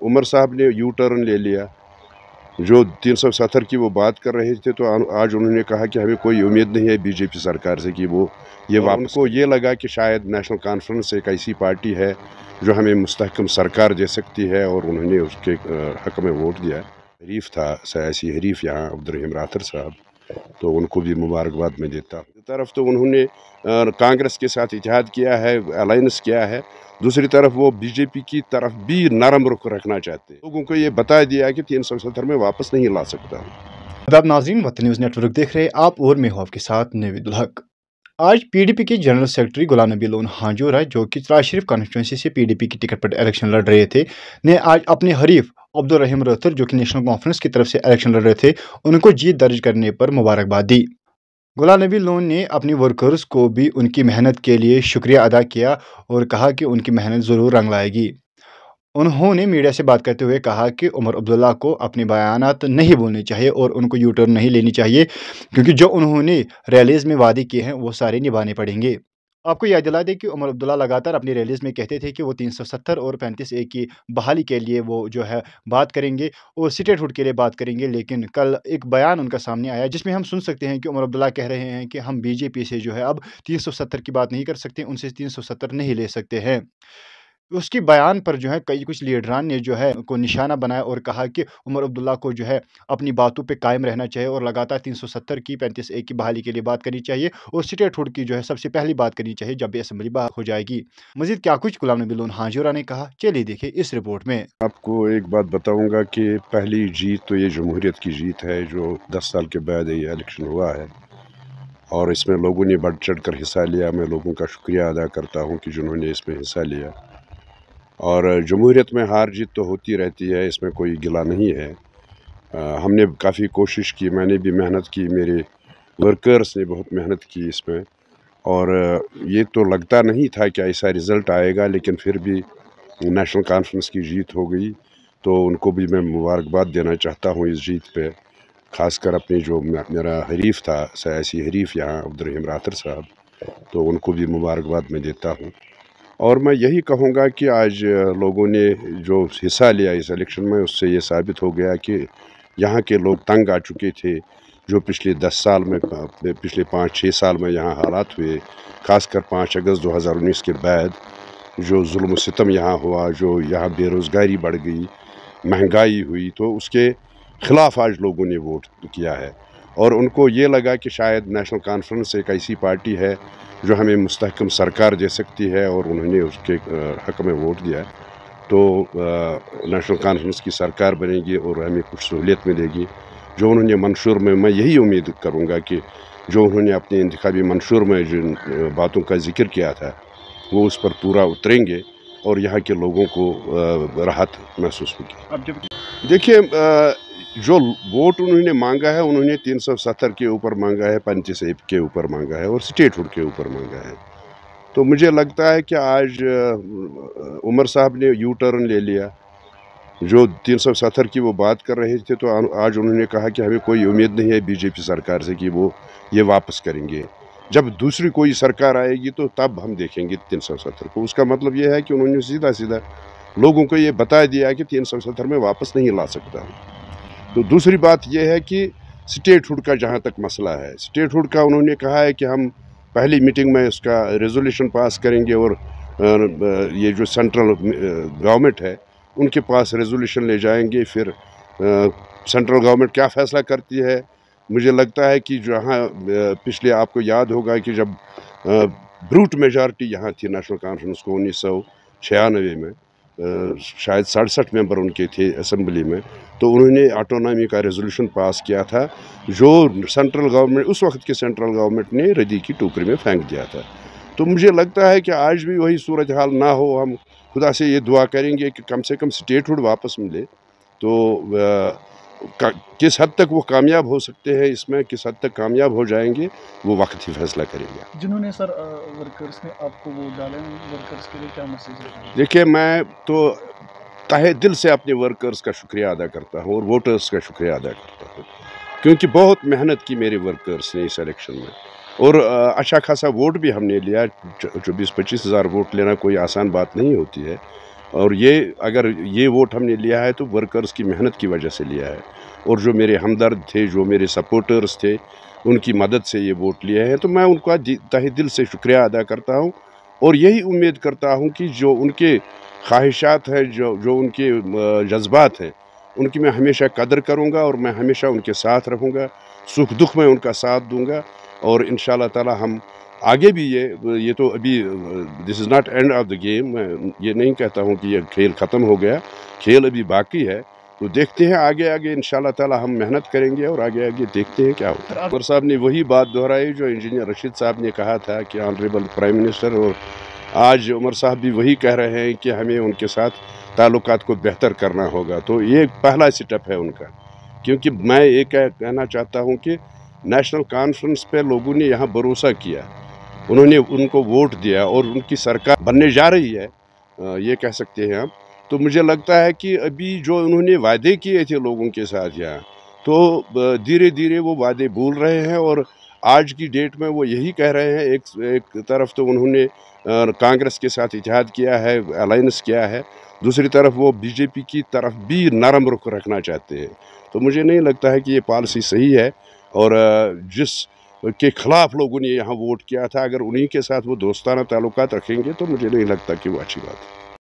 उमर साहब ने U turn ले लिया। जो 370 की वो बात कर रहे थे, तो आज उन्होंने कहा कि हमें कोई उम्मीद नहीं है बीजेपी सरकार से कि वो ये वापस को ये लगा कि शायद नेशनल कॉन्फ्रेंस एक ऐसी पार्टी है जो हमें मुस्तहकम सरकार दे सकती है, और उन्होंने उसके हक में वोट दिया। हरीफ था, सियासी हरीफ यहाँ अब्दुर्रहीम राथर साहब, तो उनको भी मुबारकबाद मैं देता हूँ। एक तरफ तो उन्होंने कांग्रेस के साथ इत्तेहाद किया है, अलायंस किया है, दूसरी तरफ वो बीजेपी की तरफ भी नरम रुख रखना चाहते हैं। लोगों को ये बता दिया कि 370 में वापस नहीं ला सकता। आदाब नाज़रीन, वतन न्यूज़ नेटवर्क देख रहे आप और मैं हूं आपके साथ नवीदुल हक। आज पीडीपी के general secretary Ghulam Nabi loan हांजोरा, जो कि चराग शरीफ कॉन्स्टिट्यूंसी से पीडीपी की टिकट पर इलेक्शन लड़ रहे थे, ने आज अपने हरीफ अब्दुर्रहीम राथर, जो कि नेशनल कॉन्फ्रेंस की तरफ से इलेक्शन लड़ रहे थे, उनको जीत दर्ज करने पर मुबारकबाद दी। गुलाम नबी लोन ने अपनी वर्कर्स को भी उनकी मेहनत के लिए शुक्रिया अदा किया और कहा कि उनकी मेहनत ज़रूर रंग लाएगी। उन्होंने मीडिया से बात करते हुए कहा कि उमर अब्दुल्ला को अपने बयानात नहीं बोलने चाहिए और उनको यू टर्न नहीं लेनी चाहिए, क्योंकि जो उन्होंने रैलीज़ में वादे किए हैं वो सारे निभाने पड़ेंगे। आपको याद दिला दें कि उमर अब्दुल्ला लगातार अपनी रैलीज़ में कहते थे कि वो 370 और 35A की बहाली के लिए वो जो है बात करेंगे और स्टेटहुड के लिए बात करेंगे, लेकिन कल एक बयान उनका सामने आया जिसमें हम सुन सकते हैं कि उमर अब्दुल्ला कह रहे हैं कि हम बीजेपी से जो है अब 370 की बात नहीं कर सकते, उनसे 370 नहीं ले सकते हैं। उसकी बयान पर जो है कई कुछ लीडरान ने जो है को निशाना बनाया और कहा कि उमर अब्दुल्ला को जो है अपनी बातों पे कायम रहना चाहिए और लगातार 370 की 35A की बहाली के लिए बात करनी चाहिए और स्टेटहुड की जो है सबसे पहली बात करनी चाहिए जब भी असेंबली बात हो जाएगी। मजीद क्या कुछ गुलाम नबी लोन हांजोरा ने कहा, चलिए देखें इस रिपोर्ट में। आपको एक बात बताऊंगा कि पहली जीत तो ये जमहूरियत की जीत है, जो 10 साल के बाद ये इलेक्शन हुआ है, और इसमें लोगों ने बढ़ चढ़ कर हिस्सा लिया। मैं लोगों का शुक्रिया अदा करता हूँ कि जिन्होंने इसमें हिस्सा लिया। और जमहूरियत में हार जीत तो होती रहती है, इसमें कोई गिला नहीं है। हमने काफ़ी कोशिश की, मैंने भी मेहनत की, मेरे वर्कर्स ने बहुत मेहनत की इसमें, और ये तो लगता नहीं था कि ऐसा रिज़ल्ट आएगा, लेकिन फिर भी नेशनल कॉन्फ्रेंस की जीत हो गई, तो उनको भी मैं मुबारकबाद देना चाहता हूँ इस जीत पे। ख़ासकर अपने जो मेरा हरीफ था, सियासी हरीफ यहाँ अब्दुर्रहीम राथर साहब, तो उनको भी मुबारकबाद मैं देता हूँ। और मैं यही कहूँगा कि आज लोगों ने जो हिस्सा लिया इस इलेक्शन में, उससे ये साबित हो गया कि यहाँ के लोग तंग आ चुके थे। जो पिछले 10 साल में, पिछले 5-6 साल में यहाँ हालात हुए, ख़ासकर 5 अगस्त 2019 के बाद जो जुल्म सितम यहाँ हुआ, जो यहाँ बेरोज़गारी बढ़ गई, महंगाई हुई, तो उसके ख़िलाफ़ आज लोगों ने वोट किया है। और उनको ये लगा कि शायद नेशनल कॉन्फ्रेंस एक ऐसी पार्टी है जो हमें मुस्तहकम सरकार दे सकती है, और उन्होंने उसके हक में वोट दिया। तो नेशनल कॉन्फ्रेंस की सरकार बनेगी और हमें कुछ सहूलियत मिलेगी। जो उन्होंने मंशूर में, मैं यही उम्मीद करूँगा कि जो उन्होंने अपने इंतखाबी मंशूर में जिन बातों का जिक्र किया था, वो उस पर पूरा उतरेंगे और यहाँ के लोगों को राहत महसूस होगी। अब जब देखिए, जो वोट उन्होंने मांगा है, उन्होंने 370 के ऊपर मांगा है, 35A के ऊपर मांगा है और स्टेटहुड के ऊपर मांगा है। तो मुझे लगता है कि आज उमर साहब ने यू टर्न ले लिया। जो 370 की वो बात कर रहे थे, तो आज उन्होंने कहा कि हमें कोई उम्मीद नहीं है बीजेपी सरकार से कि वो ये वापस करेंगे। जब दूसरी कोई सरकार आएगी तो तब हम देखेंगे 370 को। उसका मतलब ये है कि उन्होंने सीधा सीधा लोगों को ये बता दिया कि 370 में वापस नहीं ला सकता। तो दूसरी बात यह है कि स्टेटहुड का जहाँ तक मसला है, स्टेटहुड का उन्होंने कहा है कि हम पहली मीटिंग में उसका रेजोल्यूशन पास करेंगे, और ये जो सेंट्रल गवर्नमेंट है उनके पास रेजोल्यूशन ले जाएंगे। फिर सेंट्रल गवर्नमेंट क्या फ़ैसला करती है, मुझे लगता है कि जहाँ पिछले आपको याद होगा कि जब ब्रूट मेजॉरिटी यहाँ थी नेशनल कॉन्फ्रेंस को 1996 में, शायद 67 मेंबर उनके थे असेंबली में, तो उन्होंने ऑटोनॉमी का रेजोल्यूशन पास किया था, जो सेंट्रल गवर्नमेंट, उस वक्त के सेंट्रल गवर्नमेंट ने रद्दी की टोकरी में फेंक दिया था। तो मुझे लगता है कि आज भी वही सूरत हाल ना हो। हम खुदा से ये दुआ करेंगे कि कम से कम स्टेटहुड वापस मिले। तो किस हद तक वो कामयाब हो सकते हैं इसमें, किस हद तक कामयाब हो जाएंगे, वो वक्त ही फैसला करेंगे। जिन्होंने सर वर्कर्स ने आपको वोट डाले, वर्कर्स के लिए क्या मैसेज है? देखिए, मैं तो तहे दिल से अपने वर्कर्स का शुक्रिया अदा करता हूँ और वोटर्स का शुक्रिया अदा करता हूँ, क्योंकि बहुत मेहनत की मेरे वर्कर्स ने इस इलेक्शन में, और अच्छा खासा वोट भी हमने लिया। 24-25 हज़ार वोट लेना कोई आसान बात नहीं होती है, اور یہ اگر یہ ووٹ ہم نے لیا ہے تو ورکرز کی محنت کی وجہ سے لیا ہے، اور جو میرے ہمدرد تھے، جو میرے سپورٹرز تھے، ان کی مدد سے یہ ووٹ لیے ہیں، تو میں ان کا تہ دل سے شکریہ ادا کرتا ہوں، اور یہی امید کرتا ہوں کہ جو ان کے خواہشات ہیں، جو ان کے جذبات ہیں، ان کی میں ہمیشہ قدر کروں گا، اور میں ہمیشہ ان کے ساتھ رہوں گا، سکھ دکھ میں ان کا ساتھ دوں گا، اور انشاءاللہ تعالی ہم آگے بھی یہ تو ابھی this is not end of the game, میں یہ نہیں کہتا ہوں کہ یہ کھیل ختم ہو گیا، کھیل ابھی باقی ہے، تو دیکھتے ہیں آگے انشاءاللہ تعالی ہم محنت کریں گے، اور آگے دیکھتے ہیں کیا ہوتا ہے۔ عمر صاحب نے وہی بات دہرائی جو انجینئر رشید صاحب نے کہا تھا کہ آنریبل پرائم منسٹر، اور آج عمر صاحب بھی وہی کہہ رہے ہیں کہ ہمیں ان کے ساتھ تعلقات کو بہتر کرنا ہوگا، تو یہ پہلا سٹیپ ہے ان کا، کیونکہ میں یہ کہنا چاہتا ہوں کہ نیشنل کانفرنس پہ لوگوں نے یہاں بھروسہ کیا، انہوں نے ان کو ووٹ دیا، اور ان کی سرکار بننے جا رہی ہے، یہ کہہ سکتے ہیں ہم، تو مجھے لگتا ہے کہ ابھی جو انہوں نے وعدے کیے تھے لوگوں کے ساتھ یہاں، تو دھیرے دھیرے وہ وعدے بھول رہے ہیں، اور آج کی ڈیٹ میں وہ یہی کہہ رہے ہیں، ایک طرف تو انہوں نے کانگریس کے ساتھ اتحاد کیا ہے، الائنس کیا ہے، دوسری طرف وہ بی جے پی کی طرف بھی نرم رخ رکھنا چاہتے ہیں، تو مجھے نہیں لگتا ہے کہ یہ پالیسی صحیح ہے، اور جس کے خلاف لوگوں نے یہاں ووٹ کیا تھا، اگر انہی کے ساتھ وہ دوستانہ تعلقات رکھیں گے تو مجھے نہیں لگتا کہ وہ اچھی بات ہے۔